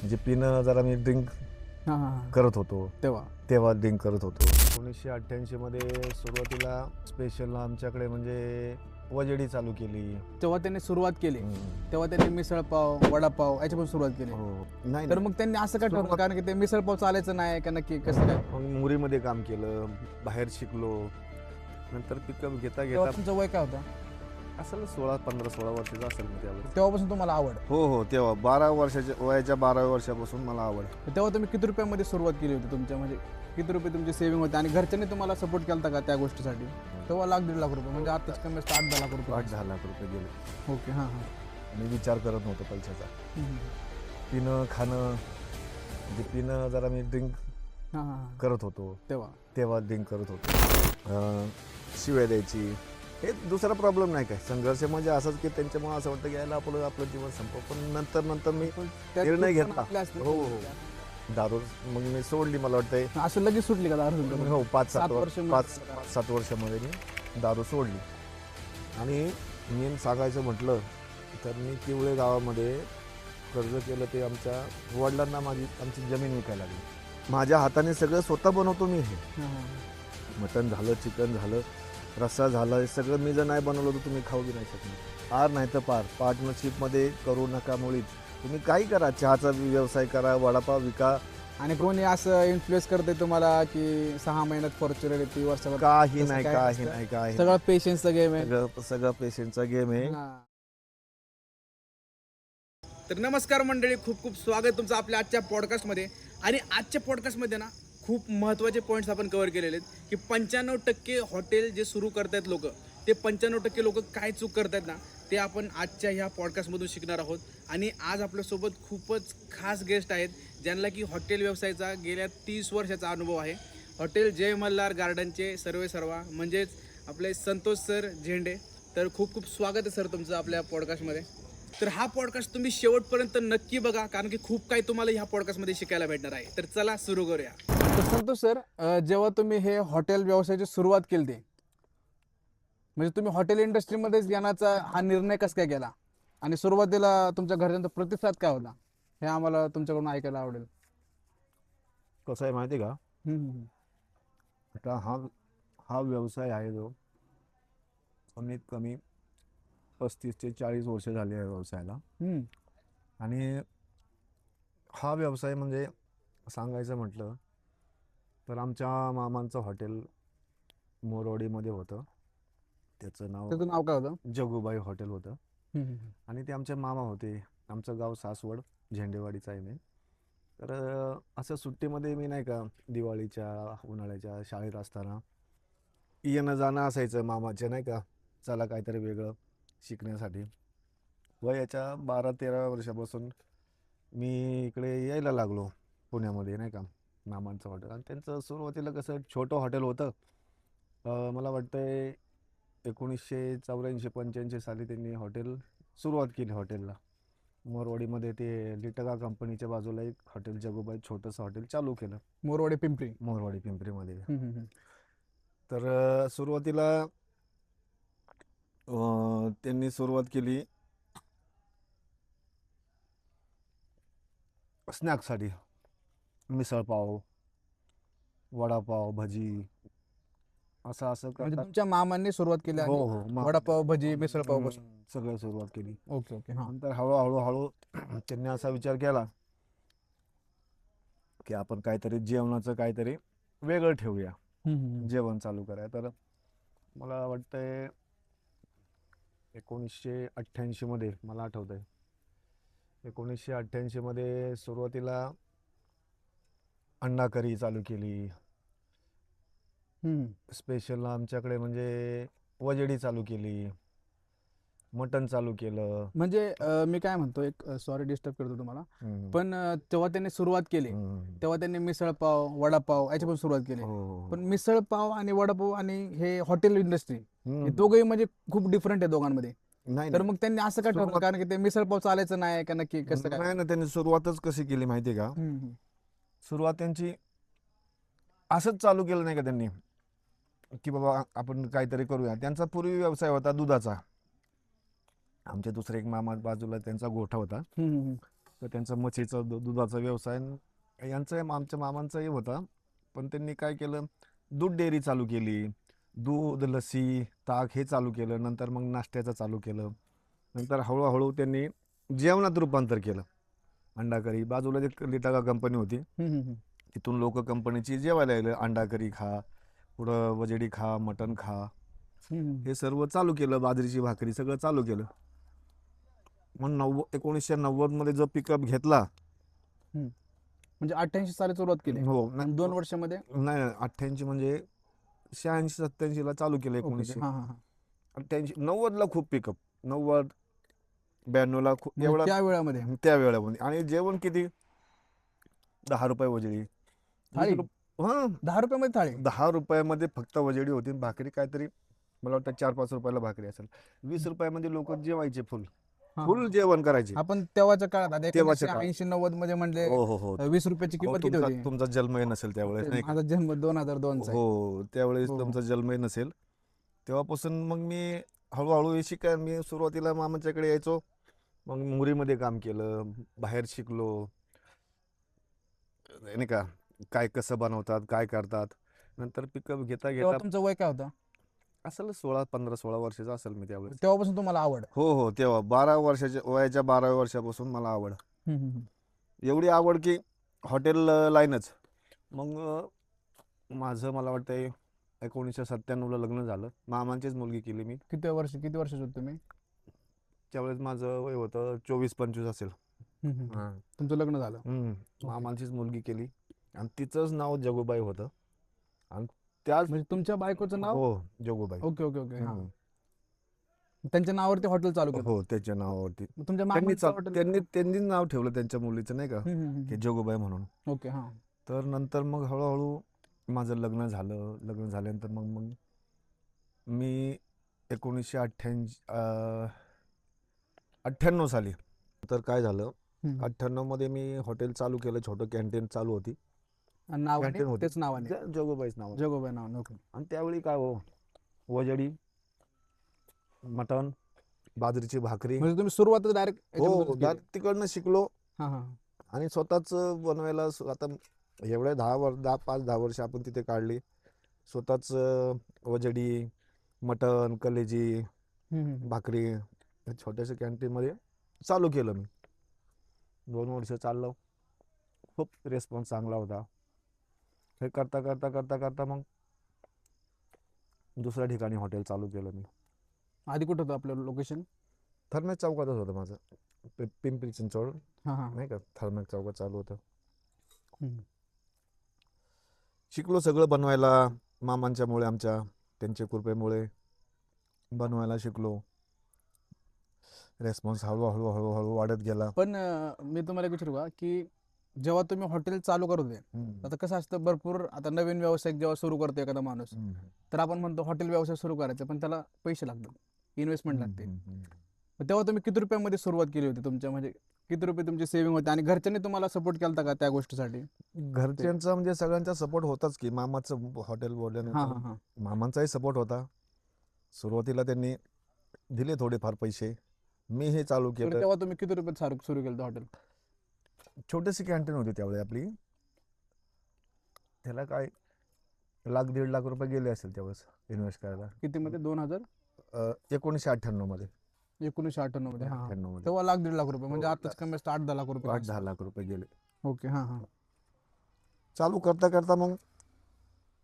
म्हणजे पिणं जरा मी ड्रिंक हां हां करत होतो, तेव्हा तेव्हा ड्रिंक करत होतो. 1988 मध्ये सुरुवातीला स्पेशल आमच्याकडे म्हणजे वजडी चालू केली. जेव्हा त्यांनी सुरुवात केली हम्म. तेव्हा त्यांनी मिसळपाव वडापाव याची पण सुरुवात केली. हो नाही तर नाही. मग त्यांनी असं का ठरवलं सुरुवात- कारण की ते मिसळपाव चालायचं नाही का नक्की कसं काय? मग मुरीमध्ये काम केलं, बाहेर शिकलो. नंतर पिकअप घेता तेव्हा घेता तुमचं वय काय होतं? असेल 16 वर्षाचा असेल मी त्यावेळेस. तेव्हापासून तुम्हाला आवड. हो हो तेव्हा 12 वर्षाच्या वयाच्या 12 वर्षापासून मला आवड. तेव्हा तुम्ही किती रुपयामध्ये सुरुवात केली होती तुमच्या म्हणजे किती रुपये तुमची सेव्हिंग होते आणि घरच्यांनी तुम्हाला सपोर्ट केला का त्या गोष्टीसाठी? तेव्हा 1,00,000-1,50,000 म्हणजे आताच कमी असतं 8-10 लाख रुपये. 8-10 लाख रुपये गेले. ओके हां हां मी विचार करत नव्हतो पैशाचा. हम्म. पिणं खाणं म्हणजे पिणं जरा मी ड्रिंक हां हां करत होतो, तेव्हा ड्रिंक करत होतो. शिव्या द्यायची, हे दुसरा प्रॉब्लेम नाही काय. संघर्ष म्हणजे असंच की त्यांच्यामुळे असं वाटतं की यायला आपलं जीवन संपव. पण नंतर मी त्यात निर्णय चूक पण घेतला. आपली असते. हो हो दारू मग मी सोडली. मला वाटतंय असं लगेच सुटली का दारू? हो 5-7 7 वर्ष वर्ष 5-7 वर्षामध्ये मी दारू सोडली. आणि मी सांगायचं म्हटलं तर मी किवळे गावामध्ये कर्ज केलं. ते आमच्या वडिलांना आमची जमीन विकायला लागली. माझ्या हाताने सगळं स्वतः बनवतो मी. हे हां हां मटण झालं, चिकन झालं, रस्सा झाला, हे सगळं मी जर नाही बनवलं तर तुम्ही खाऊ बी नाही शकणार. पार नाही तर पार पार्टनरशिपमध्ये करू नका मुळीच. तुम्ही काही करा, चहाचा व्यवसाय करा, वडापाव विका, आणि कोणी असं इन्फ्लुएन्स करते तुम्हाला की 6 महिन्यात फॉर्च्युनर येते वर्षभर? काही तसं नाही काय काही नसतं. नाही काही सगळं पेशन्सचा गेम आहे. सगळं पेशंटचा गेम आहे. हां. तर नमस्कार मंडळी, खूप खूप स्वागत तुमचं आपल्या आजच्या पॉडकास्टमध्ये. आणि आजच्या पॉडकास्टमध्ये ना खूप महत्त्वाचे पॉईंट्स आपण कव्हर केलेले आहेत की 95% हॉटेल जे सुरू करतायत लोक, ते 95% लोक काय चूक करतायत ना, ते आपण आजच्या ह्या पॉडकास्टमधून शिकणार आहोत. आणि आज आपल्यासोबत खूपच खास गेस्ट आहेत ज्यांना की हॉटेल व्यवसायाचा गेल्या 30 वर्षाचा अनुभव आहे. हॉटेल जय मल्हार गार्डनचे सर्वेसर्वा म्हणजेच आपले संतोष सर झेंडे. तर खूप खूप स्वागत आहे सर तुमचं आपल्या पॉडकास्टमध्ये. तर हा पॉडकास्ट तुम्ही शेवटपर्यंत नक्की बघा कारण की खूप काही तुम्हाला ह्या पॉडकास्टमध्ये शिकायला भेटणार आहे. तर चला सुरू करूया. तर संतोष सर, जेव्हा तुम्ही हे हॉटेल व्यवसायाची सुरुवात केली ते म्हणजे तुम्ही हॉटेल इंडस्ट्रीमध्येच येण्याचा हा निर्णय कसा काय केला आणि सुरुवातीला तुमच्या घरच्यांचा प्रतिसाद काय होता हे आम्हाला तुमच्याकडून ऐकायला आवडेल. कसं आहे माहिती आहे का, हम्म. आता हा व्यवसाय आहे जो कमीत कमी 35 ते 40 वर्ष झाली आहे व्यवसायाला. हम्म. आणि हा व्यवसाय म्हणजे सांगायचं म्हटलं तर आमच्या मामांचं हॉटेल मोरवाडीमध्ये होतं. त्याचं नाव त्याचं नाव काय होतं? जगूबाई हॉटेल होतं. हम्म. आणि ते आमचे मामा होते. आमचं गाव सासवड झेंडेवाडीचं आहे मी. तर असं सुट्टीमध्ये मी नाही का, दिवाळीच्या उन्हाळ्याच्या शाळेत असताना येणं जाणं असायचं मामाचे नाही का, चला काहीतरी वेगळं शिकण्यासाठी. वयाच्या 12-13 वर्षापासून मी इकडे यायला लागलो पुण्यामध्ये नाही का, मामांचं हॉटेल. आणि त्यांचं सुरुवातीला कसं छोटं हॉटेल होतं. मला वाटतंय 1984-85 साली त्यांनी हॉटेल सुरुवात केली हॉटेलला. मोरवाडीमध्ये ते लिटका कंपनीच्या बाजूला एक हॉटेल जगूबाई छोटंसं हॉटेल चालू केलं, मोरवाडी पिंपरी. मोरवाडी पिंपरीमध्ये. हम्म. तर सुरुवातीला त्यांनी सुरुवात केली स्नॅक्ससाठी. मिसळपाव, वडापाव, भजी, असं असं म्हणजे करतात. तुमच्या मामांनी सुरुवात केली हो आणि हो वडापाव भजी मिसळपाव पासून. सगळं सुरुवात केली. ओके ओके हां. नंतर हळूहळू त्यांनी असा विचार केला की आपण काहीतरी जेवणाचं काहीतरी वेगळं ठेवूया, जेवण चालू करूया. तर मला वाटतंय 1988 मध्ये, मला आठवतंय 1988 मध्ये सुरुवातीला अंडा करी चालू केली. स्पेशल आमच्याकडे म्हणजे वजडी चालू केली, मटण चालू केलं. म्हणजे मी काय म्हणतो, एक सॉरी डिस्टर्ब करतो तुम्हाला, हम्म. पण तेव्हा त्यांनी सुरुवात केली हम्म. तेव्हा त्यांनी मिसळपाव वडापाव याची पण सुरुवात केली. हो पण मिसळपाव आणि वडापाव आणि हे हॉटेल इंडस्ट्री हे हम्म. दोघंही म्हणजे खूप डिफरंट आहे दोघांमध्ये. नाही तर नाही मग त्यांनी असं का ठरवलं सुरुवात- कारण की ते मिसळपाव चालायचं नाही का नक्की कसं काय? नाही ना, त्यांनी सुरुवातच कशी केली माहिती आहे का, हम्म. सुरुवात त्यांची असंच चालू केलं नाही का त्यांनी की बाबा आपण काहीतरी करूया. त्यांचा पूर्वी व्यवसाय होता दुधाचा. आमचे दुसरे एक मामा बाजूला त्यांचा गोठा होता. हम्म. तर त्यांचा म्हशीचा दुधाचा व्यवसाय यांचा आमच्या मामांचाही होता. पण त्यांनी काय केलं, दूध डेअरी चालू केली, दूध लस्सी ताक हे चालू केलं. नंतर मग नाश्त्याचं चालू केलं. नंतर हळूहळू त्यांनी जेवणात रूपांतर केलं. अंडा करी बाजूला एक लिटागा कंपनी होती, तिथून लोक कंपनीची जेवायला यायला, अंडा करी खा, पुढं वजडी खा, मटण खा, हे सर्व चालू केलं. बाजरीची भाकरी सगळं चालू केलं. मग 1990 मध्ये जो पिकअप घेतला, म्हणजे 88 साली सुरुवात केली हो आणि 2 वर्षामध्ये नाही 88 म्हणजे 86-87 ला चालू केलं. ओके. 1988 90ला खूप पिकअप, 90-92ला खूप म्हणजे एवढा त्या वेळामध्ये त्या वेळामध्ये. आणि जेवण किती, 10 रुपये वजडी, थाळी? 10 रुपयामध्ये थाळी? 10 रुपयामध्ये फक्त वजडी होती. भाकरी काहीतरी मला वाटतं 4-5 रुपयाला भाकरी असेल. 20 रुपयामध्ये लोक जेवायचे, फुल जेवण करायचे. आपण तेव्हाच्या काळात आता तेव्हाच्या काळात. 80-90 मध्ये म्हणले हो हो हो 20 रुपयाची किंमत किती तुमचा होती? तुमचा जन्मही नसेल त्यावेळेस, नाही का? माझा जन्म 2002 चा आहे. हो त्यावेळेस हो. तुमचा जन्मही नसेल. तेव्हापासून मग मी हळूहळू शिकाय, मी सुरुवातीला मामाच्याकडे यायचो. मग मुरीमध्ये काम केलं, बाहेर शिकलो, नाही का, काय कसं बनवतात, काय करतात. नंतर पिकअप घेता तेव्हा घेता तुमचं वय काय होतं? असेल 16 वर्षाचा असेल मी त्यावेळेस. तेव्हापासून तुम्हाला आवड? हो तेव्हा 12 वर्षाच्या वयाच्या 12व्या वर्षापासून मला आवड. एवढी आवड की हॉटेल लाईनच. मग माझं मला वाटतं 1997ला लग्न झालं. मामांचीच मुलगी केली मी. किती वर्षाचे होते तुम्ही? त्यावेळेस माझं वय होतं 24-25 असेल. तुमचं लग्न झालं? मामांचीच मुलगी केली आणि तिचंच नाव जगूबाई होतं. आणि त्याच म्हणजे तुमच्या बायकोचं नाव? हो जगूबाई. ओके. त्यांच्या नावावरती हॉटेल चालू केलं? हो त्याच्या नावावरती तुमच्या मामाचं हॉटेल? त्यांनी नाव ठेवलं त्यांच्या मुलीचं, नाही का, की जगूबाई म्हणून. ओके. तर नंतर मग हळूहळू माझं लग्न झालं. लग्न झाल्यानंतर मग मी 1998 साली तर काय झालं, 98 मध्ये मी हॉटेल चालू केलं. छोटं कॅन्टीन चालू होती. कॅन्टीन होती तेच नावाने? जगूबाईच नाव. जगोबाई नाव. ओके. आणि त्यावेळी काय हो, वजडी, मटण, बाजरीची भाकरी. म्हणजे तुम्ही सुरुवात डायरेक्ट? हो तिकडनं शिकलो आणि स्वतःच बनवायला. आता एवढ्या 5-10 वर्ष आपण तिथे काढली. स्वतःच वजडी, मटण, कलेजी, भाकरी छोट्याशा कॅन्टीनमध्ये चालू केलं मी. 2 वर्ष चाललं. खूप रिस्पॉन्स चांगला होता. हे करता करता करता करता मग दुसऱ्या ठिकाणी हॉटेल चालू केलं मी. आधी कुठं होतं आपलं लोकेशन? थर्मॅक चौकातच होतं माझं. पिंपरी चिंचवड, नाही का, थर्मॅक चौकात चालू होतं. शिकलो सगळं बनवायला मामांच्यामुळे, आमच्या त्यांच्या कृपेमुळे बनवायला शिकलो. रेस्पॉन्स हळूहळू हळूहळू वाढत गेला. पण मी तुम्हाला एक विचारू का, की जेव्हा तुम्ही हॉटेल चालू करत होते, आता कसं असतं, भरपूर आता नवीन व्यवसाय जेव्हा सुरू करतो एखादा माणूस, तर आपण म्हणतो हॉटेल व्यवसाय सुरू करायचा, पण त्याला पैसे लागतात, इन्व्हेस्टमेंट लागते. तेव्हा तुम्ही किती रुपयामध्ये सुरुवात केली होती तुमच्या, म्हणजे किती रुपये तुमची सेव्हिंग होते आणि घरच्यांनी तुम्हाला सपोर्ट केला का त्या गोष्टीसाठी? घरच्यांचा म्हणजे सगळ्यांचा सपोर्ट होताच की. मामाचं हॉटेल बोलल्यानंतर मामांचाही सपोर्ट होता. सुरुवातीला त्यांनी दिले थोडेफार पैसे. मी हे चालू केलं. तेव्हा तुम्ही किती रुपयात सुरू केलं हॉटेल? छोटीशी कॅन्टीन होती त्यावेळी आपली. त्याला काय 1-1.5 लाख रुपये गेले असेल त्यावेळेस इन्व्हेस्ट करायला. किती मध्ये? 1998 मध्ये. 1998 मध्ये. 98 मध्ये तेव्हा 1.5 लाख रुपये, म्हणजे आताच कमी असतं 8-10 लाख रुपये. 8-10 लाख रुपये गेले. ओके. चालू करता करता मग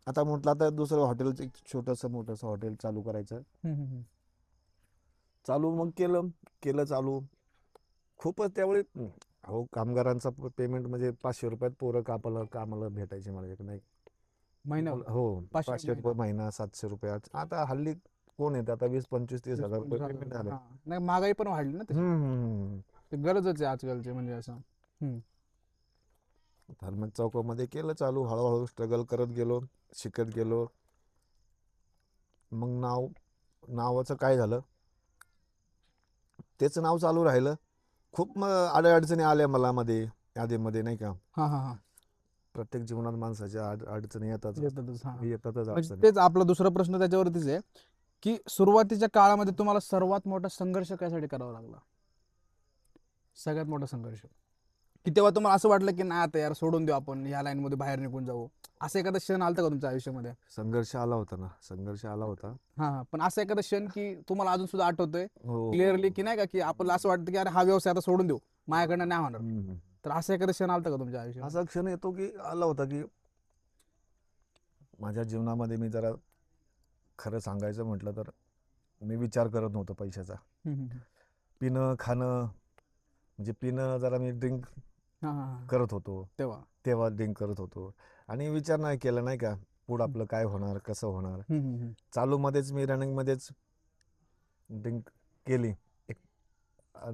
आता म्हटलं आता दुसरं हॉटेल, छोटंसं मोठंसं हॉटेल चालू करायचं. चालू मग केलं चालू. खूपच त्यावेळी हो कामगारांचा पेमेंट म्हणजे 500 रुपयात पोरं कामाला भेटायचे मला एक, नाही महिना? हो 500 रुपये महिना, 700 रुपये. आता हल्ली कोण येतं, आता 20-25-30 हजार रुपये पेमेंट झालं. नाही, महागाई पण वाढली ना तशी. ते गरजच आहे आजकालची, म्हणजे असं. धर्मक चौकामध्ये केलं चालू. हळूहळू स्ट्रगल करत गेलो, शिकत गेलो. मग नावाचं काय झालं, त्याचं नाव चालू राहिलं. खूप अडचणी आल्या मला आधीमध्ये, नाही का. प्रत्येक जीवनात माणसाच्या अडचणी येतातच. म्हणजे तेच आपला दुसरा प्रश्न त्याच्यावरतीच आहे, की सुरुवातीच्या काळामध्ये तुम्हाला सर्वात मोठा संघर्ष कशासाठी करावा लागला? सगळ्यात मोठा संघर्ष? की तेव्हा तुम्हाला असं वाटलं की नाही आता यार सोडून देऊ आपण या लाईन मध्ये बाहेर निघून जाऊ, असं एखादा क्षण आलता का तुमच्या आयुष्यामध्ये? संघर्ष आला होता ना, संघर्ष आला होता. हा हा, पण असं एखादा क्षण की तुम्हाला अजून सुद्धा आठवतोय हो. क्लिअरली की नाही का, की आपल्याला असं वाटतं की अरे हा व्यवसाय आता सोडून देऊ, माझ्याकडनं नाही होणार, हम्म. तर असं एखादा क्षण आलता का तुमच्या आयुष्यात? असा क्षण येतो की आला होता की माझ्या जीवनामध्ये मी जरा खरं सांगायचं म्हटलं तर मी विचार करत नव्हतो पैशाचा. पिणं खाणं म्हणजे पिणं जरा मी ड्रिंक हा हा हा. करत होतो, तेव्हा तेव्हा ड्रिंक करत होतो आणि विचार नाही केला नाही का पुढं आपलं काय होणार कसं होणार. चालूमध्येच मी रनिंगमध्येच ड्रिंक केली एक.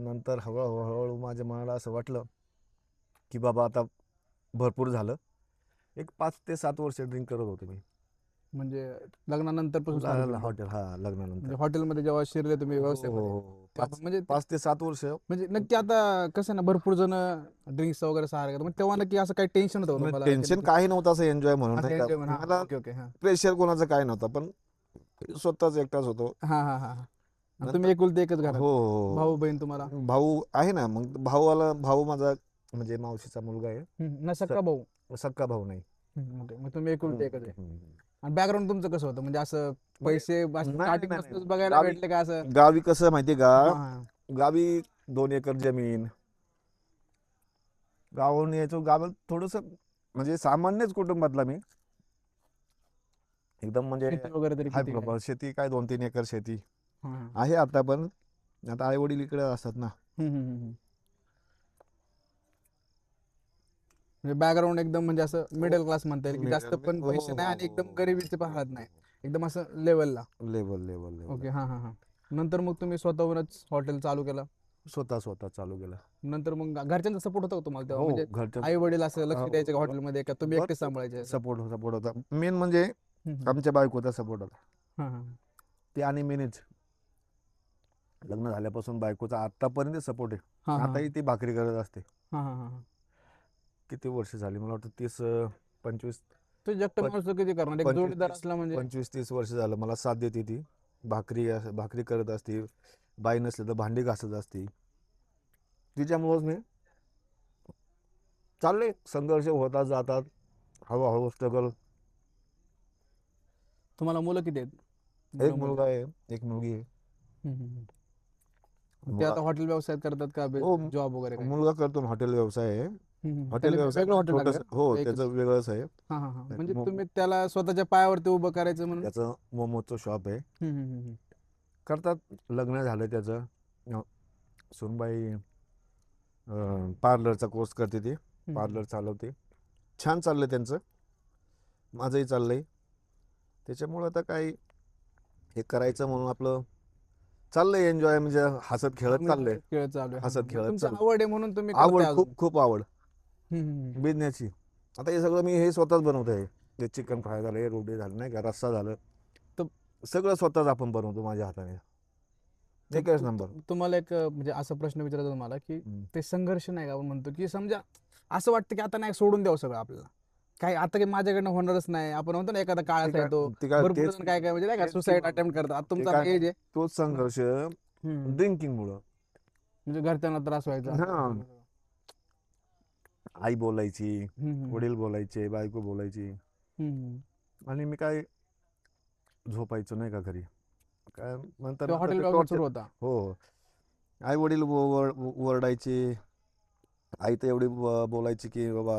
नंतर हळूहळू हळूहळू माझ्या मनाला असं वाटलं की बाबा आता भरपूर झालं. एक 5 ते 7 वर्ष ड्रिंक करत होतो मी. म्हणजे लग्नानंतर पासून चालू केलं? हॉटेल हा लग्नानंतर. म्हणजे हॉटेलमध्ये जेव्हा शिरले तुम्ही हो हो व्यवसायामध्ये, हो. तेव्हा पाच म्हणजे 5 ते 7 वर्ष. म्हणजे नक्की आता कसं ना, भरपूर जण ड्रिंक्स वगैरे सहारा घेतात, मग तेव्हा नक्की असं काही टेन्शन होतं का तुम्हाला की टेन्शन नक्की काही नव्हतं, असं एन्जॉय म्हणून असं नाही का. एन्जॉय म्हणा? मला ओके ओके, हा प्रेशर कोणाचं काय नव्हतं, पण स्वतःच एकटाच होतो. हा हा हा हा. आणि नंतर तुम्ही एकुलते एकच घरात? हो हो भाऊ बहीण तुम्हाला? हो. भाऊ आहे ना, मग भाऊ माझा म्हणजे मावशीचा मुलगा आहे. न सक्का भाऊ? सक्का भाऊ नाही. ओके, मग तुम्ही एकुलते एकच आहे. हम्म. आणि बॅकग्राऊंड तुमचं कसं होतं, म्हणजे असं पैसे नाही, स्टार्टिंग नाही, पासूनच नाही. बघायला भेटले का असं? गावी कसं माहितीये का, हा हा गावी 2 एकर जमीन. गावाहून यायचो. गावात थोडस म्हणजे सामान्यच कुटुंबातला मी, एकदम म्हणजे शेती वगैरे तरी हाय किती काय? प्रॉपर शेती काय 2-3 एकर शेती हा, हा. आहे आता. पण आता आई वडील इकडे असतात ना. म्हणजे बॅकग्राऊंड एकदम म्हणजे असं मिडल क्लास म्हणता येईल, की जास्त पण हो पैसे हो नाही आणि एकदम हो गरिबीचे पण हालत नाही, एकदम असं लेवलला. Level level level. ओके, हा हा हा. नंतर मग तुम्ही स्वतःहूनच हॉटेल चालू केलं? स्वतः स्वतः चालू केलं. नंतर मग घरच्यांचा सपोर्ट होता का तुम्हाला तेव्हा, हो म्हणजे घरच्या आई वडील असं लक्ष द्यायचे का हॉटेलमध्ये, का तुम्ही एकटे भरपूर सांभाळायचे असं? सपोर्ट होता. मेन म्हणजे आमच्या बायकोचा सपोर्ट होता. हा हा ते आणि मीच लग्न झाल्यापासून बायकोचा आतापर्यंत सपोर्ट आहे. हा हा आताही ती भाकरी करत असते. हा हा हा. किती वर्ष झाली मला वाटतं 25 तो एकटा माणूस तर किती करणार, एक जोडीदार 25 असला म्हणजे. 25-30 वर्ष झालं मला साथ देते ती. भाकरी करत असते. बाई नसले तर भांडी घासत असते. तिच्यामुळंच मी चाललंय. संघर्ष होतात जातात हळूहळू स्ट्रगल. तुम्हाला मुलं किती आहेत? एक मुलं मुली? मुलगा आहे, एक मुलगी आहे. ते मुला आता हॉटेल व्यवसाय करतात का, हो, जॉब वगैरे काय? मुलगा करतो ना, हॉटेल व्यवसाय आहे. हॉटेल त्याला व्यवसाय वेगळं हॉटेल छोटस, टाकलं का? हो का एकच? त्याचं वेगळंच आहे. हा हा हा. म्हणजे मो- तुम्ही त्याला स्वतःच्या पायावरती उभं करायचं म्हणून. त्याचं मोमोचं शॉप आहे. हम्म, हम्म, हम्म, करतात. लग्न झालं त्याचं. सुनबाई पार्लरचा कोर्स करते, ती हम्म. पार्लर चालवते. छान चाललंय त्यांचं. माझंही चाललंय. त्याच्यामुळं आता काय हे करायचं म्हणून आपलं चाललंय एन्जॉय, म्हणजे हसत खेळत चाललंय. खेळ चालू आहे. हा, हसत हा. खेळत तुमची चाललंय. आवड आहे म्हणून तुम्ही करताय आवड, अजून. खूप खूप आवड हम्म, हम्म, बिझनेसची. आता हे सगळं मी हे स्वतःच बनवत आहे. ते चिकन फ्राय झालं, हे रोटी झालं नाही का, रस्सा झालं, तर सगळं स्वतःच आपण बनवतो माझ्या हाताने. एकच नंबर. तुम्हाला एक म्हणजे असा प्रश्न विचारायचा तुम्हाला, की हम्म. ते संघर्ष नाही का, आपण म्हणतो की समजा असं वाटतं की आता नाही सोडून द्यावं सगळं आपल्याला, काय आता काही माझ्याकडनं होणारच नाही, आपण म्हणतो ना एखादा काळाचा येतो, ते काय भरपूर तेच जण काय काय म्हणजे नाही का तेच सुसाईड किंवा अटेम्प्ट करतात. आता ते तुमचा काय एज आहे. तोच संघर्ष हम्म. ड्रिंकिंग मुळे. म्हणजे घरच्यांना त्रास व्हायचा. हा. आई बोलायची, हम्म, वडील बोलायचे, बायको बोलायची, हम्म. आणि मी काय झोपायचो नाही का घरी. काय नंतर तेव्हा नंतर हॉटेल ते व्यवसाय टॉर्चर. सुरू होता. हो. आई वडील ओरडायचे. आई तर एवढी बोलायची की बाबा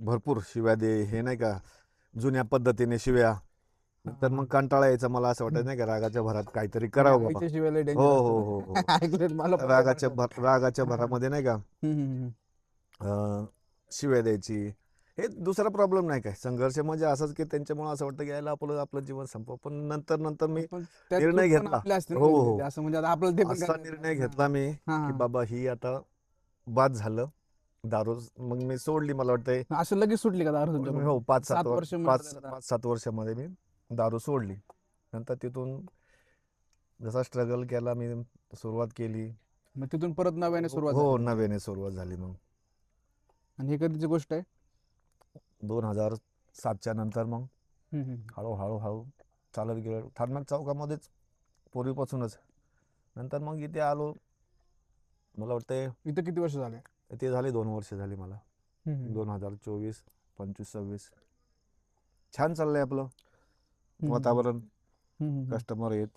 भरपूर शिव्या दे, हे नाही का जुन्या पद्धतीने शिव्या. नंतर मग कंटाळा यायचा. मला असं वाटायचं नाही का रागाच्या भरात काहीतरी करावं बाबा. आईच्या शिवाय लय हो डेंजर हो असतात. हो हो. ऐकलेत मला पण रागाच्या भरामध्ये नाही का शिव्या द्यायची. हे दुसरा प्रॉब्लेम नाही काय. संघर्ष म्हणजे असंच की त्यांच्यामुळे असं वाटतं की यायला आपलं आपलं जीवन संपव. पण नंतर नंतर मी पण त्यात निर्णय चूक पण घेतला. आपली असते ना हो कधी हो. कधी, असं म्हणजे आता आपल्याला ते पण असा करता येत निर्णय नाही. घेतला मी हा की हा. बाबा ही आता बाद झालं दारू. मग मी सोडली. मला वाटतंय असं लगेच सुटली का दारू हो तुमच्याकडून? 5-7 7 वर्ष पाच म्हटलं तर. 5-7 वर्षामध्ये मी दारू सोडली. नंतर तिथून जसा स्ट्रगल केला मी, सुरुवात केली. मग तिथून परत नव्याने सुरुवात हो, झाली. नव्याने सुरुवात झाली. मग आणि ही कधीची गोष्ट आहे? 2007च्या नंतर मग हम्म, हम्म. हळू चालत गेलो. ठाणमाग चौकामध्येच पूर्वीपासूनच. नंतर मग इथे आलो. मला वाटतंय इथं किती वर्ष झाले? ते झाले 2 वर्ष झाली मला. हम्म, 2024, 25, 26 छान चाललंय आपलं हम्म, वातावरण. हम्म. कस्टमर आहेत.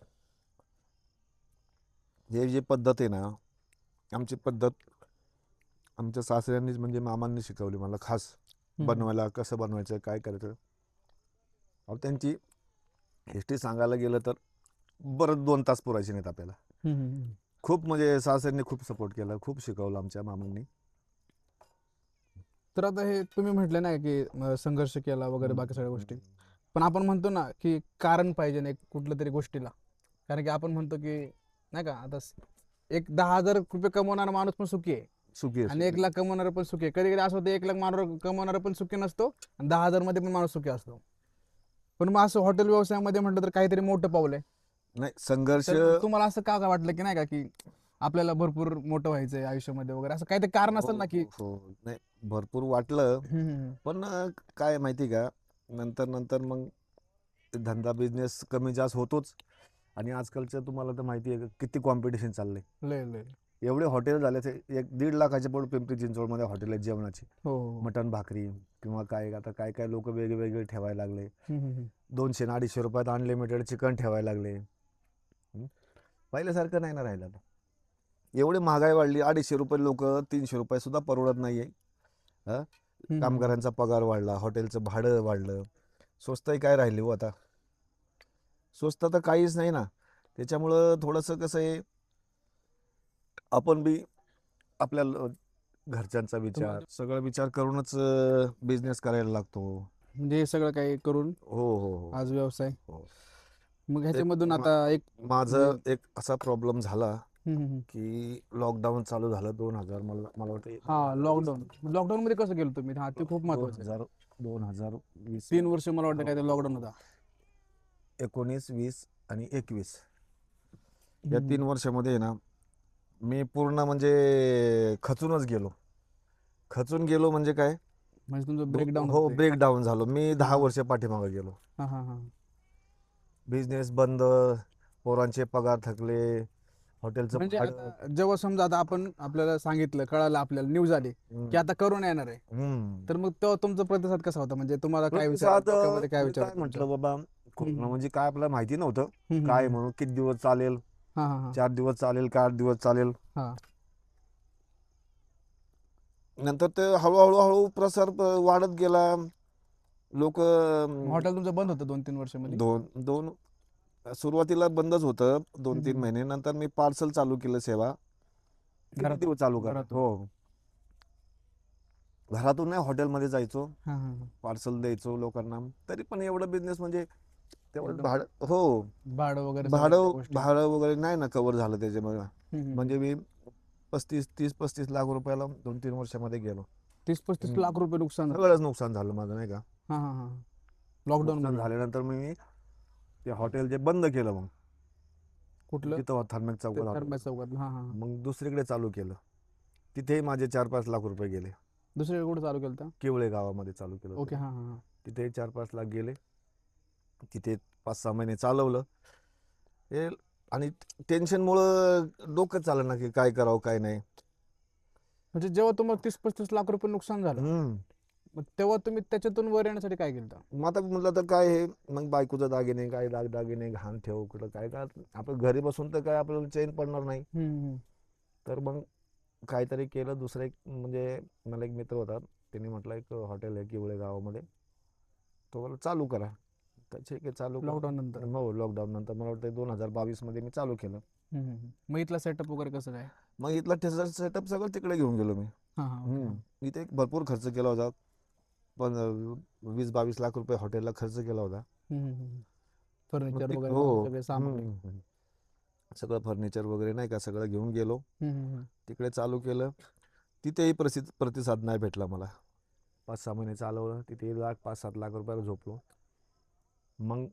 हे जी पद्धत आहे ना, आमची पद्धत आमच्या सासऱ्यांनीच म्हणजे मामांनी शिकवली मला खास बनवायला. कसं बनवायचं, काय करायचं. अहो त्यांची हिस्ट्री सांगायला गेलं तर बरं 2 तास पुरायचे नाहीत आपल्याला. खूप म्हणजे सासऱ्यांनी खूप सपोर्ट केला, खूप शिकवलं आमच्या मामांनी. तर आता हे तुम्ही म्हटले ना की संघर्ष केला वगैरे बाकी सगळ्या गोष्टी, पण आपण म्हणतो ना की कारण पाहिजे ना एक कुठल्या तरी गोष्टीला. कारण की आपण म्हणतो की नाही का आता एक 10,000 रुपये कमवणारा माणूस पण सुखी आहे सुखी आणि 1 लाख कमवणारा पण सुखी आहे. कधी कधी असं होतं 1 लाख कमवणारा पण सुखी नसतो आणि 10,000 मध्ये पण माणूस सुखी असतो. पण मग असं हॉटेल व्यवसायामध्ये म्हटलं तर काहीतरी मोठं पाऊल आहे. नाही संघर्ष. तर मग तुम्हाला असं का वाटलं की नाही का की आपल्याला भरपूर मोठं व्हायचंय आयुष्यामध्ये वगैरे, असं काहीतरी कारण असेल ना की हो नाही भरपूर वाटलं. हम्म, पण काय माहिती का, नंतर नंतर मग धंदा बिझनेस कमी जास्त होतोच. आणि आजकालचं तुम्हाला तर माहिती आहे किती कॉम्पिटिशन चाललंय. लय लय. एवढे हॉटेल झाले ते 1-1.5 लाखाच्या पुढे पिंपरी चिंचवडमध्ये हॉटेल आहेत जेवणाची. हो हो. मटण भाकरी किंवा काय, आता काय काय लोक वेगळे ठेवायला लागले. हम्म, हम्म. 200-250 रुपयात अनलिमिटेड चिकन ठेवायला लागले. पहिल्यासारखं नाही ना राहिलं आता. एवढी महागाई वाढली. 250 रुपये लोक 300 रुपये सुद्धा परवडत नाहीये. कामगारांचा पगार वाढला, हॉटेलचं भाडं वाढलं. स्वस्तही काय राहिली हो आता. स्वस्त तर काहीच नाही ना. त्याच्यामुळं थोडंसं कसं आहे, आपण बी आपल्या घरच्यांचा विचार सगळा विचार करूनच बिझनेस करायला लागतो. म्हणजे हे सगळं काही करून हो हो हो आज व्यवसाय. हो. मग एक ह्याच्यामधून मा- आता एक माझं एक असा प्रॉब्लेम झाला हम्म. की लॉकडाऊन चालू झालं 2000 मला वाटतं हा लॉकडाऊन मध्ये कसं केलं तुम्ही? हा ते खूप महत्वाचं आहे. 2020 3 वर्ष मला वाटतं काय ते लॉकडाऊन होता. 19, 20 आणि 21 या 3 वर्षामध्ये आहे ना, मी पूर्ण म्हणजे खचून गेलो म्हणजे काय, म्हणजे तुमचं ब्रेकडाऊन हो होतं ते. ब्रेकडाऊन झालो मी. 10 हा. वर्ष पाठीमागे गेलो. हा हा हा. बिझनेस बंद, पोरांचे पगार थकले, हॉटेलचं म्हणजे भाडं. आता जेव्हा समजा आता आपण आपल्याला सांगितलं, कळालं, आपल्याला न्यूज आली की आता करोना येणार आहे, तर मग तेव्हा तुमचा प्रतिसाद कसा होता? म्हणजे तुम्हाला काय विचार प्रतिसाद डोक्यामध्ये काय मी विचार काय होता तुमच्या? म्हटलं बाबा, कोरोना म्हणजे काय आपल्याला माहिती नव्हतं. हम्म, काय हम्म. म्हणून, किती दिवस चालेल, हा हा हा 4 दिवस चालेल का 8 दिवस चालेल. हा. नंतर ते हळूहळू प्रसार वाढत गेला. लोक हॉटेल तुमचं बंद होतं 2-3 वर्षामध्ये? दोन दोन सुरुवातीला बंदच होतं 2-3 हम्म. महिने. नंतर मी पार्सल चालू केलं सेवा. किती घरातून दिवस चालू कर, घरातून. हो घरातून नाही, हॉटेलमध्ये जायचो, हा हा हा. पार्सल द्यायचो लोकांना. तरी पण एवढं बिझनेस म्हणजे तेवढं एकदम भाडं, हो भाडं वगैरे सगळ्या त्या भाडं गोष्टी. भाडं वगैरे नाही ना कव्हर झालं त्याच्यामुळे. हम्म. म्हणजे मी 30-35 लाख रुपयाला 2-3 वर्षामध्ये गेलो. 30-35 लाख रुपये नुकसान झालं. सगळंच नुकसान झालं माझं नाही का. हा हा हा. लॉकडाऊन नुकसान मध्ये झाल्यानंतर मी ते हॉटेल जे बंद केलं. मग कुठलं? तिथं थर्मॅक चौकात हॉटेल, थर्मास चौकात. हा हा. मग दुसरीकडे चालू केलं. तिथेही माझे 4-5 लाख रुपये गेले. दुसरीकडे कुठे चालू केलं होतं? केवळे गावामध्ये चालू केलं ओके. होतं. हा हा हा. तिथे 4-5 लाख गेले. तिथे 5-6 महिने चालवलं हे. आणि टेन्शनमुळं डोकं चाललं ना की काय करावं काय नाही. म्हणजे जेव्हा तुम्हाला 30-35 लाख रुपये नुकसान झालं, मग तेव्हा तुम्ही त्याच्यातून वर येण्यासाठी काय केलं होतं? मग आता म्हटलं तर काय हे, मग बायकोचं दागिने काय दागिने घाण ठेव कुठं काय काय, आपण घरी बसून तर काय आपल्याला चैन पडणार नाही. तर मग काहीतरी केलं. दुसरं एक म्हणजे मला एक मित्र होता, त्यांनी म्हटलं एक हॉटेल आहे किवळे गावामध्ये, तो मला चालू करा. तर ठीक आहे चालू करा. लॉकडाऊन नंतर. हो लॉकडाऊन नंतर मला वाटतं 2022 मध्ये मी चालू केलं. मग इथला सेटअप वगैरे कसं काय? मग इथला सेटअप सगळं तिकडे घेऊन गेलो मी. हा हा. ओके. इथे एक भरपूर खर्च केला होता. पण 20-22 लाख रुपये हॉटेलला खर्च केला होता. मग फर्निचर वगैरे हो लावून सगळे सामग्री. सगळं फर्निचर वगैरे नाही का सगळं घेऊन गेलो. हम्म. तिकडे चालू केलं. तिथेही प्रतिसाद नाही भेटला मला. 5-6 महिने चालवलं. तिथे 5-7 लाख रुपयाला झोपलो. मग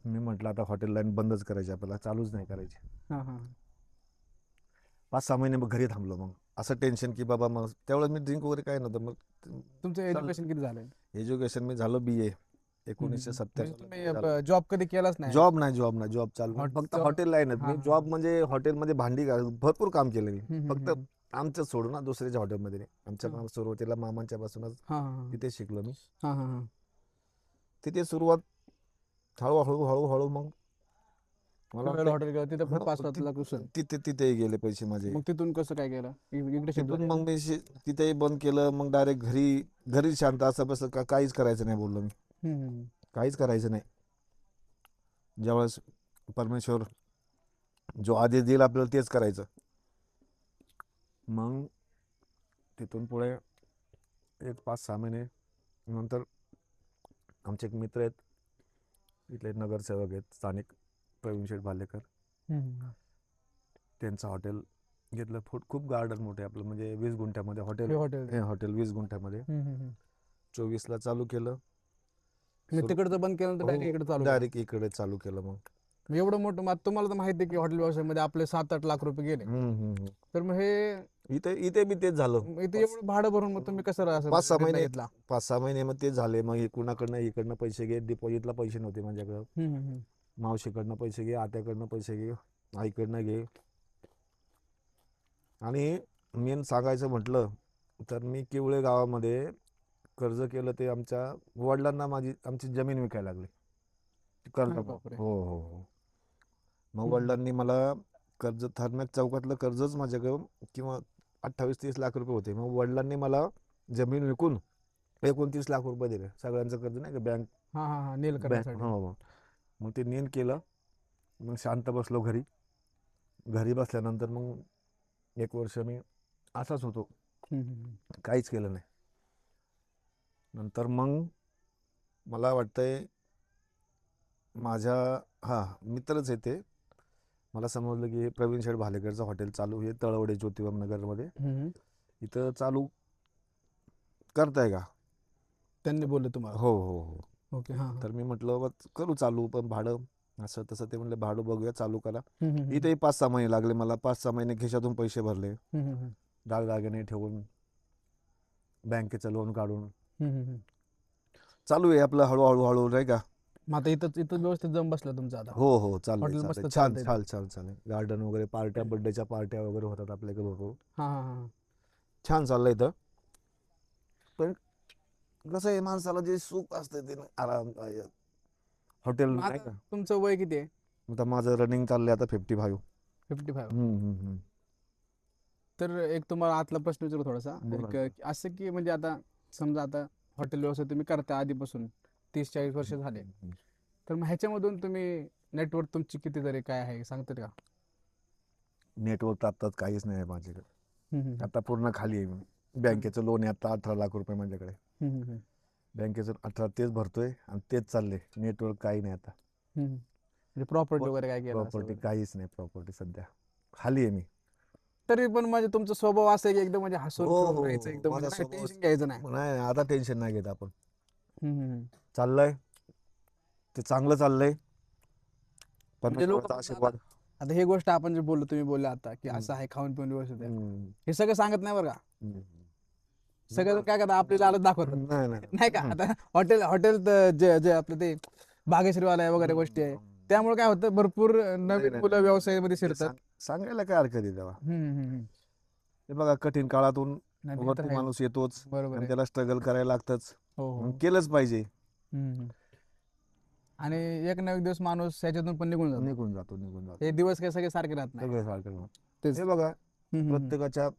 मी म्हटलं आता हॉटेल लाईन बंदच करायची, आपल्याला चालूच नाही करायची. हा हा. 5-6 महिने मग घरी थांबलो. मग असं टेन्शन की बाबा, मग त्यावेळेस मी ड्रिंक वगैरे काय नव्हतं. मग तुमचं एज्युकेशन किती झालंय? एज्युकेशन मी झालो BA म्हणजे 1987. तुम्ही जॉब कधी केलाच नाही? जॉब नाही जॉब चालू हॉट- फक्त जॉब- हॉटेल लाईन. हा, मी हा. जॉब म्हणजे हॉटेलमध्ये भांडी भरपूर काम केलं मी. फक्त आमचं सोडून ना दुसऱ्याच्या हॉटेलमध्ये नाही. आमच्या सुरुवातीला मामांच्या पासूनच हा हा तिथे शिकलो मी. हा हा हा तिथे सुरुवात हळूहळू हळूहळू मग मला वेगळं वाटतं हॉटेल गेलं तिथं पण 5-7 लाख उसळ. तिथे तिथेही गेले पैसे माझे. मग तिथून कसं काय केलं इकडे शिफ्ट तिथून झाले? मग मी तिथेही बंद केलं. मग डायरेक्ट घरी शांत असं बस काहीच करायचं नाही बोललो मी. काहीच करायचं नाही. ज्यावेळेस परमेश्वर जो आदेश देईल आपल्याला तेच करायचं. मग तिथून पुढे एक 5-6 महिने नंतर आमचे एक मित्र आहेत, इथले नगरसेवक आहेत स्थानिक, प्रवीण शेठ भालेकर. त्यांचं हॉटेल घेतलं. खूप गार्डन मोठे आपलं, म्हणजे 20 गुंठ्यामध्ये हॉटेल. हे हॉटेल 20 गुंठ्यामध्ये 24ला चालू केलं. तिकडचं बंद केलं तर डायरेक्ट इकडे चालू केलं. डायरेक्ट इकडे चालू केलं. मग एवढं मोठं, मग तुम्हाला तर माहिती आहे की हॉटेल व्यवसायामध्ये आपले 7-8 लाख रुपये गेले. तर मग हे इथे बी तेच झालं. इथे एवढं भाडं भरून मग तुम्ही कसं असं 5-6 निर्णय महिने घेतला? 5-6 महिने मग तेच झाले. मग हे कुणाकडनं इकडनं पैसे घे, डिपॉझिटला पैसे नव्हते माझ्याकडं. मावशीकडनं पैसे घे, आत्याकडनं पैसे घे, आईकडनं घे. आणि मेन सांगायचं म्हटलं तर मी किवळे गावामध्ये कर्ज केलं. ते आमच्या वडिलांना आमची जमीन विकायला लागली कर्ज. बापरे. हो हो हो. मग वडिलांनी मला कर्ज, थरनाक चौकातलं कर्जच माझ्याकडं किंवा 28-30 लाख रुपये होते. मग वडिलांनी मला जमीन विकून 29 लाख रुपये दिले. सगळ्यांचं कर्ज नाही का बँक. नील बँक करण्यासाठी. हो. मग ते नील केलं. मग शांत बसलो घरी बसल्यानंतर मग 1 वर्ष मी असाच होतो, काहीच केलं नाही. नंतर मग मला वाटतंय माझ्या मित्रच आहे ते, मला समजलं की हे प्रवीण शेठ भालेकरचं हॉटेल चालू आहे तळवडे ज्योतिबा नगरमध्ये. इथं चालू करताय का? त्यांनी बोलले तुम्हाला? हो हो हो. ओके. तर मी म्हटलं करू चालू, पण भाडं असं तसं. ते म्हणले भाडं बघूया, चालू करा. इथेही 5-6 महिने लागले मला. 5-6 महिने खिशातून पैसे भरले, दागदागिने ठेवून, बँकेचं लोन काढून चालू आहे आपलं हळूहळू नाही का. मग आता इथं व्यवस्थित जम बसलं तुमचं आता? हो हो. हॉटेल चाललंय मस्त छान चालतंय. चालेल. गार्डन वगैरे, पार्ट्या, बर्थडेच्या पार्ट्या वगैरे होतात आपल्याकडे भरपूर. हा. छान चाललंय इथं. पण कसं आहे, माणसाला जे सुख असतं ते आराम हॉटेल नाही का. तुमचं वय किती आहे? आता माझं रनिंग चाललंय आता 55. 55. तर एक तुम्हाला आतला प्रश्न विचारू थोडासा. बोला. असं की म्हणजे आता समजा आता हॉटेल व्यवसाय तुम्ही करता आधीपासून 30-40 वर्ष झाले, तर मग ह्याच्यामधून तुम्ही नेटवर्क तुमची किती तरी काय आहे सांगतात का? नेटवर्क आता काहीच नाही आहे माझ्याकडे. आता पूर्ण खाली आहे मी. बँकेचं लोन आहे आता 18 लाख रुपये माझ्याकडे. बँकेचं 18 तेच भरतोय आणि तेच चाललंय. नेटवर्क काही नाही आता. म्हणजे प्रॉपर्टी वगैरे काय केलं? प्रॉपर्टी काहीच नाही. प्रॉपर्टी सध्या खाली आहे मी. तरी पण म्हणजे तुमचा स्वभाव असा आहे की एकदम म्हणजे हसून हो, खेळून हो, राहायचं, एकदम माझा म्हणजे स्वभाव- टेन्शन घ्यायचं नाही. नाही आता टेन्शन नाही घेत आपण. हम्म. चाललंय ते चांगलं चाललंय. पण म्हणजे लोक आशीर्वाद. आता हे गोष्ट आपण जे बोललो, तुम्ही बोलले आता की असं आहे, खाऊन पिऊन व्यवस्थित आहे, हे सगळं सांगत नाही बरं का. सगळं काय करतात, आपली लालच दाखवतात. नाही नाही का. आता हॉटेल जे आपलं ते भाग्यश्रीवाला वगैरे गोष्टी आहे, त्यामुळे काय होतं, भरपूर नवीन मुलं व्यवसायामध्ये शिरतात. सांगायला काय हरकत आहे तेव्हा. हे बघा, कठीण काळातून नाही, ते तर वरती आहे. माणूस येतोच बरोबर आणि आहे. त्याला स्ट्रगल करायला लागतंच. हो. मग केलंच पाहिजे. आणि एक ना एक दिवस माणूस ह्याच्यातून पण निघून जातो. निघून जातो. हे दिवस काय सगळे सारखे राहत नाही. सगळं सारखं. तेच. हे बघा, हम्म. प्रत्येकाच्या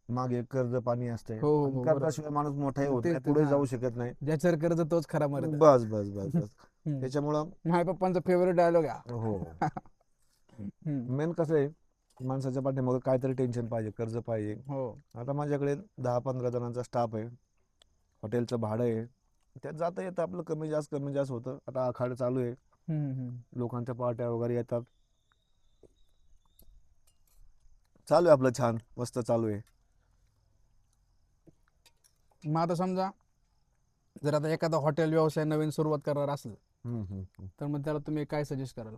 मागे कर्ज पाणी असते. हो, हो, बरोबर. कर्जाशिवाय माणूस मोठाही होत तेच, नाही, तेच, पुढे हा. जाऊ शकत नाही. ज्याच्यावर कर्ज तोच खरा मरत. बस बस बस बस. त्याच्यामुळं माझ्या पप्पांचा फेवरेट डायलॉग आहे. हो. मेन कसं आहे, माणसाच्या पाठीमागे काहीतरी टेन्शन पाहिजे, कर्ज पाहिजे. हो. आता माझ्याकडे 10-15 जणांचा स्टाफ आहे. हॉटेलचं भाडं आहे, त्यात जाता येतं आपलं कमी जास्त होतं. आता आखाड चालू आहे, लोकांच्या पार्ट्या वगैरे येतात. चालू आहे आपलं छान मस्त चालू आहे. मग आता समजा जर आता एखादा हॉटेल व्यवसाय नवीन सुरुवात करणार असेल, तर मग त्याला तुम्ही काय सजेस्ट कराल,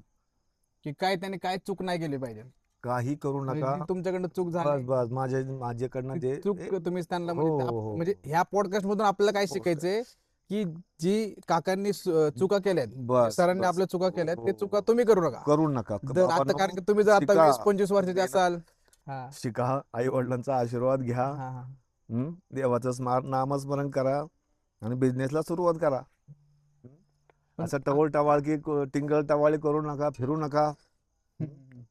की काय त्याने काय चूक नाही केली पाहिजे? काही करू म्हणजे नका. जी तुमच्याकडनं चूक बस झाली, बस माझ्याकडनं ती जे चूक तुम्हीच त्यांना हो, म्हणजे हो, हो. म्हणजे ह्या पॉडकास्ट मधून आपल्याला काय शिकायचंय, की जी काकांनी चुका केल्यात, बस सरांनी बस. आपल्या चुका केल्यात, ते हो, चुका तुम्ही करू नका. करू नका. जर आता कारण की तुम्ही जर आता शिका. 20-25 वर्षाचे असाल हा शिका, आई वडिलांचा आशीर्वाद घ्या, हा हा. देवाचं नामस्मरण करा आणि बिझनेसला सुरुवात करा. पण असं टवळ टवाळकी टिंगल टवाळी करू नका, फिरू नका. हम्म.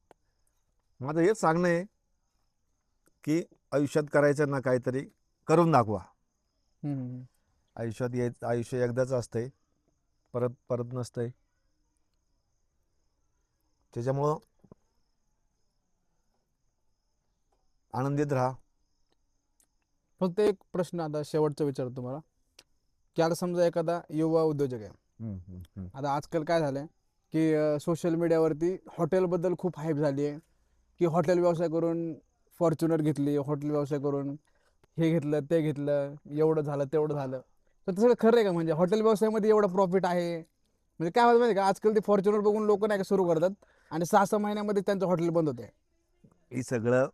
माझं हेच सांगणं आहे की आयुष्यात करायचं ना काहीतरी करून दाखवा. हम्म. आयुष्य एकदाच असतंय, परत परत नसतंय. त्याच्यामुळं आनंदित राहा. फक्त एक प्रश्न आता शेवटचा विचारतो तुम्हाला, की आता समजा एखादा युवा उद्योजक आहे. हम्म, हम्म, हम्म. आता आजकाल काय झालंय की सोशल मीडियावरती हॉटेलबद्दल खूप हाईप झाली आहे, की हॉटेल व्यवसाय करून फॉर्च्युनर घेतली, हॉटेल व्यवसाय करून हे घेतलं ते घेतलं, एवढं झालं तेवढं झालं. तर ते सगळं खरं आहे का? म्हणजे हॉटेल व्यवसायामध्ये एवढं प्रॉफिट आहे? म्हणजे काय होतं माहिती आहे का, आजकाल ते फॉर्च्युनर बघून लोक नाही का सुरू करतात आणि 6-6 महिन्यामध्ये त्यांचं हॉटेल बंद होते. हे सगळं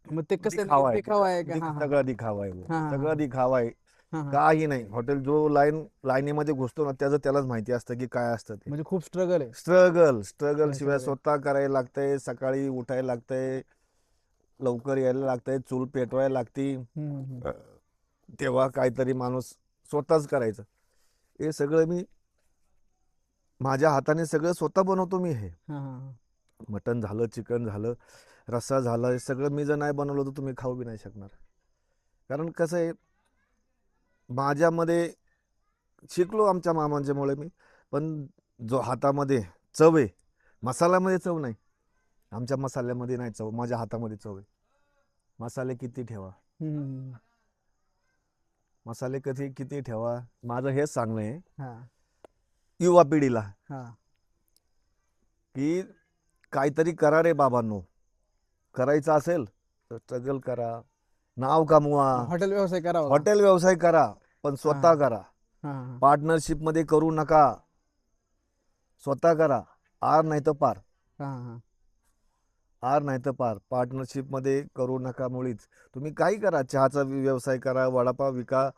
मग ते कसं आहे, दिखावा म्हणजे आहे. दिखावा आहे का? हा हा सगळं दिखावा आहे वो. हा हा सगळं दिखावा आहे. हा हा. काही नाही. हॉटेल जो लाईनीमध्ये घुसतो ना त्याचं त्यालाच माहिती असतं की काय असतं ते. म्हणजे खूप स्ट्रगल आहे स्ट्रगल शिवाय ह्याच्यामध्ये. स्वतः करायला लागतंय, सकाळी उठायला लागतंय, लवकर यायला लागतंय, चूल पेटवायला लागती. हम्म. अ, तेव्हा काहीतरी माणूस स्वतःच करायचं. हे सगळं मी माझ्या हाताने सगळं स्वतः बनवतो मी. हे हा हा मटण झालं, चिकन झालं, रस्सा झालं, हे सगळं मी जर नाही बनवलं तर तुम्ही खाऊ बी नाही शकणार. कारण कसं आहे, माझ्यामध्ये शिकलो आमच्या मामांच्यामुळे मी. पण जो हातामध्ये चव आहे, मसाल्यामध्ये चव नाही. आमच्या मसाल्यामध्ये नाही चव, माझ्या हातामध्ये चव आहे. मसाले किती ठेवा, हम्म. मसाले किती ठेवा. माझं हेच सांगणं आहे हा युवा पिढीला हा की काहीतरी करा रे बाबांनो. करायचं असेल तर स्ट्रगल करा, नाव कमवा, हॉटेल व्यवसाय करावा का? हॉटेल व्यवसाय करा, पण हा स्वतः करा. हा हा पार्टनरशिपमध्ये करू नका, स्वतः करा. आर नाही तर पार. हा हा. हार नाही तर पार. पार्टनरशिपमध्ये करू नका मुळीच. तुम्ही काही करा, चहाचा व्यवसाय करा, वडापाव विका,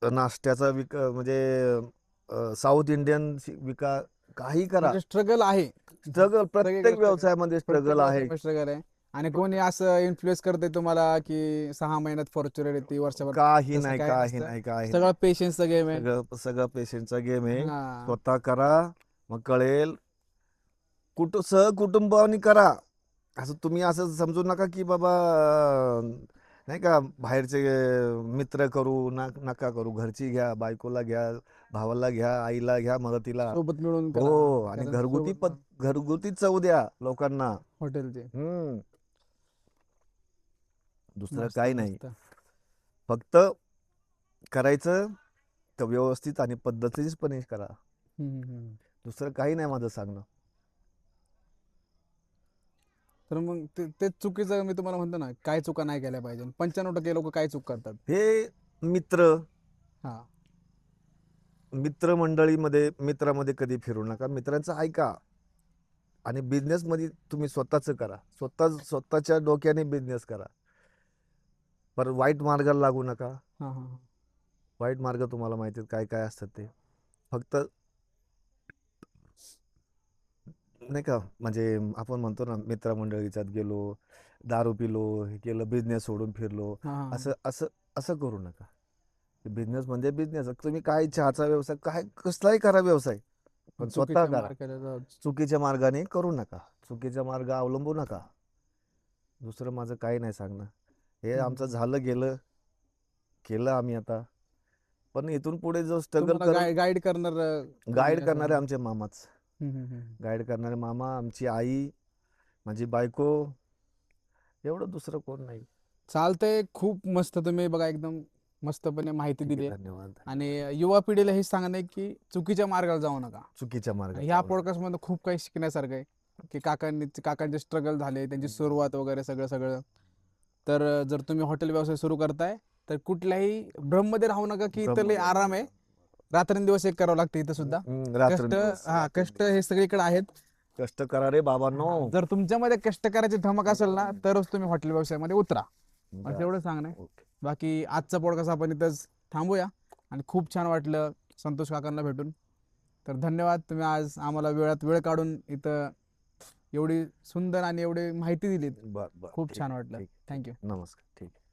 नाश्त्याचा विका, म्हणजे साऊथ इंडियन विका, काही करा. म्हणजे स्ट्रगल आहे स्ट्रगल सगळीकडे प्रत्येक स्ट्रगल, व्यवसायामध्ये प्रत्येक स्ट्रगल आहे. व्यवसायामध्ये स्ट्रगल आहे. आणि कोणी असं इन्फ्लुएन्स करते तुम्हाला की 6 महिन्यात फॉर्च्युनर येते वर्षभर, काही तसं नाही, काही काही नसतं. नाही, काही नाही. सगळं पेशन्सचा गेम आहे. सगळं सगळं पेशंटचा गेम आहे. हा स्वतः करा, मग कळेल. सहकुटुंबाने करा. असं तुम्ही असं समजू नका की बाबा नाही का बाहेरचे मित्र करू नका करू. घरची घ्या, बायकोला घ्या, भावाला घ्या, आईला घ्या मदतीला. सोबत मिळून हो, करा, आणि कारण सोबत मिळून घरगुती चव द्या लोकांना. हॉटेलचे. दुसरं मस्त काही नाही. मस्त. फक्त करायचं तर व्यवस्थित आणि पद्धतीनेच करा. हम्म. दुसरं काही नाही माझं सांगणं. तर मग ते चुकीचं मी तुम्हाला म्हणतो ना, काय चुका नाही केल्या पाहिजे. 95% लोक काय चूक करतात. हे मित्र हा मित्रामध्ये कधी फिरू नका. मित्रांचं ऐका. आणि बिझनेसमध्ये तुम्ही स्वतःच करा. स्वतःच्या डोक्याने बिझनेस करा. पर वाईट मार्गाला लागू नका. हा हा वाईट मार्ग तुम्हाला माहिती आहेत काय काय असतात ते. फक्त नाही का, म्हणजे आपण म्हणतो ना, मित्रमंडळीच्यात गेलो, दारू पिलो, हे केलं, बिझनेस सोडून फिरलो, हा असं असं असं करू नका. बिझनेस म्हणजे बिझनेस. तुम्ही काय चहाचा व्यवसाय, काय कसलाही करा व्यवसाय, पण स्वतः चुकीच्या करा. मार्गाला चुकीच्या मार्गाने करू नका. चुकीचा मार्ग अवलंबू नका. दुसरं माझं काही नाही सांगणं. हे आमचं झालं गेलं, केलं आम्ही आता. पण इथून पुढे जो स्ट्रगल तुम्हाला करून गाईड करणार कोणी गाईड असं? करणारे आमचे मामाच. हम्म. गाईड करणारे मामा, आमची आई, माझी बायको, एवढं दुसरं कोण नाही. चालतंय. खूप मस्त तुम्ही बघा एकदम मस्तपणे माहिती ठीक दिली आहे, आहे. धन्यवाद. आणि युवा पिढीला हे सांगणं आहे की चुकीच्या मार्गाला जाऊ नका. चुकीच्या आणि मार्गात ह्या जाऊ नका. पॉडकास्टमध्ये खूप काही शिकण्यासारखं आहे, की काकांचे स्ट्रगल झाले, त्यांची सुरुवात वगैरे सगळं सगळं. तर जर तुम्ही हॉटेल व्यवसाय सुरू करताय तर कुठल्याही भ्रममध्ये राहू नका की इथं लय आराम आहे. रात्रंदिवस एक करावं लागतं इथं सुद्धा. कष्ट, रात्रंदिवस हा कष्ट हे सगळीकडे आहेत. कष्ट करा रे बाबांनो. जर तुमच्यामध्ये कष्ट करायची धमक असेल ना, तरच तुम्ही हॉटेल व्यवसायामध्ये उतरा. असं बस. एवढं सांगणं आहे. ओके. बाकी आजचा पॉडकास्ट आपण इथंच थांबूया. आणि खूप छान वाटलं संतोष काकांना भेटून. तर धन्यवाद, तुम्ही आज आम्हाला वेळात वेळ काढून इथं एवढी सुंदर आणि एवढी माहिती दिलीत. बर बर खूप ठीक छान आहे, वाटलं. ठीक थँक्यू. नमस्कार ठीक आहे.